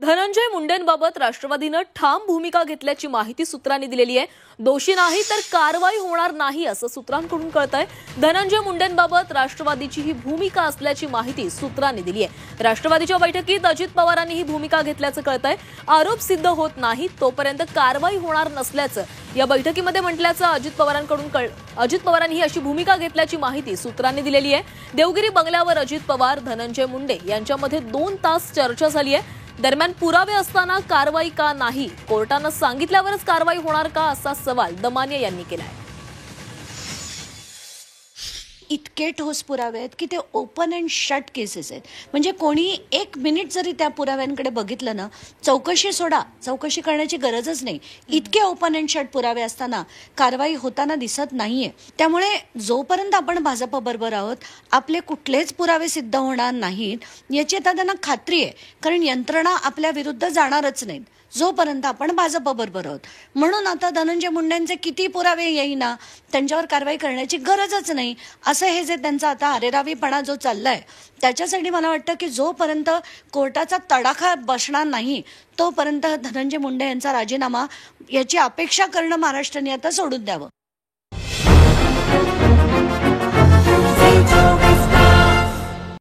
धनंजय मुंडेंबाबत राष्ट्रवादीनं ठाम भूमिका घेतल्याची माहिती सूत्रांनी दिलेली आहे। दोषी नाही तर कारवाई होणार नाही असं सूत्रांकडून कळतंय। धनंजय मुंडेंबाबत राष्ट्रवादीची ही भूमिका असल्याची माहिती सूत्रांनी दिली आहे। राष्ट्रवादीच्या बैठकीत अजित पवारांनी ही भूमिका घेतल्याचं कळतंय। आरोप सिद्ध होत नाही तोपर्यंत कारवाई होणार नसल्याचं या बैठकीमध्ये म्हटल्याचं अजित पवारांनी ही अशी भूमिका घेतल्याची माहिती सूत्रांनी दिलेली आहे। देवगिरी बंगल्यावर अजित पवार धनंजय मुंडे यांच्यामध्ये 2 तास चर्चा झाली आहे। दरम्यान पुरावे असताना कारवाई का नाही, कोर्टानं सांगितल्यावरच कारवाई होणार का असा सवाल दमानिया यांनी केलाय। इतके ठोस पुरावे आहेत की ते ओपन अँड शट केसेस आहेत। म्हणजे कोणी 1 मिनिट जरी त्या पुराव्यांकडे बघितलं ना, चौकशी सोडा, चौकशी करण्याची गरजच नाही। इतके ओपन अँड शट पुरावे असताना कारवाई होताना दिसत नाहीये। त्यामुळे जोपर्यंत आपण भाजपबरोबर आहोत, आपले कुठलेच पुरावे सिद्ध होणार नाहीत याची आता त्यांना खात्री आहे, कारण यंत्रणा आपल्या विरुद्ध जाणारच नाहीत जोपर्यंत आपण भाजपबरोबर आहोत। म्हणून आता धनंजय मुंडेंचे किती पुरावे येईना, त्यांच्यावर कारवाई करण्याची गरजच नाही असं हे जे त्यांचा आता अरेरावीपणा जो चाललाय, त्याच्यासाठी मला वाटतं की जोपर्यंत कोर्टाचा तडाखा बसणार नाही तोपर्यंत धनंजय मुंडे यांचा राजीनामा याची अपेक्षा करणं महाराष्ट्राने आता सोडून द्यावं।